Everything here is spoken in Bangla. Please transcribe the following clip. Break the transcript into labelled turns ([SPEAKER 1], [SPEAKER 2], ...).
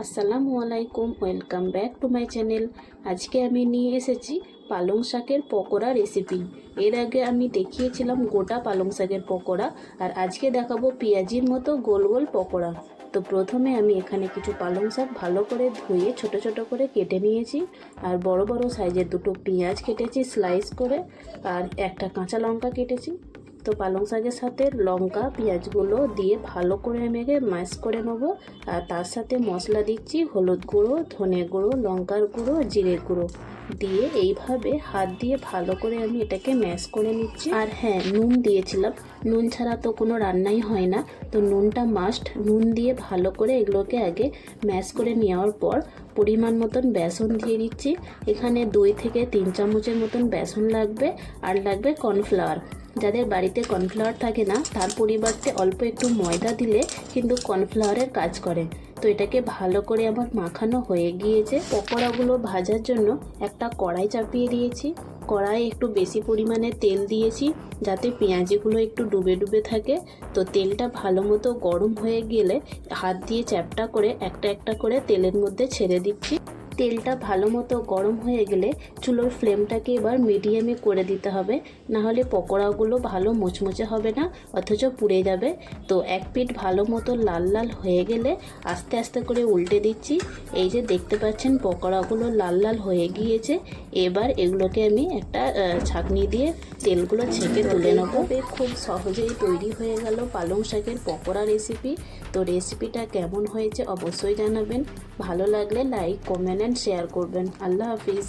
[SPEAKER 1] আসসালামু আলাইকুম, welcome back to my channel. আজকে আমি নিয়ে এসেছি পালং শাকের পকোড়া রেসিপি। এর আগে আমি দেখিয়েছিলাম গোটা পালং শাকের পকোড়া, আর আজকে দেখাবো পেঁয়াজির মতো গোল গোল পকোড়া। তো প্রথমে আমি এখানে কিছু পালং শাক ভালো করে ধুয়ে ছোট ছোট করে কেটে নিয়েছি, আর বড় বড় সাইজের দুটো পেঁয়াজ কেটেছি স্লাইস করে, আর একটা কাঁচা লঙ্কা কেটেছি। তো পালং শাকের সাথে লঙ্কা পেঁয়াজগুলো দিয়ে ভালো করে মেখে ম্যাশ করে নেবো। আর তার সাথে মশলা দিচ্ছি হলুদ গুঁড়ো, ধনে গুঁড়ো, লঙ্কার গুঁড়ো, জিরের গুঁড়ো দিয়ে এইভাবে হাত দিয়ে ভালো করে আমি এটাকে ম্যাশ করে নিচ্ছি। আর হ্যাঁ, নুন দিয়েছিলাম, নুন ছাড়া তো কোনো রান্নাই হয় না, তো নুনটা মাস্ট। নুন দিয়ে ভালো করে এগুলোকে আগে ম্যাশ করে নেওয়ার পর পরিমাণ মতন বেসন দিয়ে দিচ্ছি। এখানে 2 থেকে 3 চামচের মতন বেসন লাগবে, আর লাগবে কর্নফ্লাওয়ার। যাদের বাড়িতে কর্নফ্লাওয়ার থাকে না, তার পরিবর্তে অল্প একটু ময়দা দিলে কিন্তু কর্নফ্লাওয়ারের কাজ করে। তো এটাকে ভালো করে আমার মাখানো হয়ে গিয়েছে। পকোড়াগুলো ভাজার জন্য একটা কড়াই চাপিয়ে দিয়েছি। কড়াই একটু বেশি পরিমাণে তেল দিয়েছি, যাতে পেঁয়াজিগুলো একটু ডুবে ডুবে থাকে। তো তেলটা ভালো মতো গরম হয়ে গেলে হাত দিয়ে চ্যাপটা করে একটা একটা করে তেলের মধ্যে ছেড়ে দিচ্ছি। তেলটা ভালো মতো গরম হয়ে গেলে চুলোর ফ্লেমটাকে এবার মিডিয়ামে করে দিতে হবে, নাহলে পকোড়াগুলো ভালো মুচমুচে হবে না, অথচ পুড়ে যাবে। তো এক পিঠ ভালো মতো লাল লাল হয়ে গেলে আস্তে আস্তে করে উল্টে দিচ্ছি। এই যে দেখতে পাচ্ছেন পকোড়াগুলো লাল লাল হয়ে গিয়েছে। এবার এগুলোকে আমি একটা ছাঁকনি দিয়ে তেলগুলো ছেঁকে তুলে নেবো। খুব সহজেই তৈরি হয়ে গেল পালং শাকের পকোড়া রেসিপি। তো রেসিপিটা কেমন হয়েছে অবশ্যই জানাবেন। ভালো লাগলে লাইক, কমেন্ট অ্যান্ড শেয়ার করবেন। আল্লাহ হাফিজ।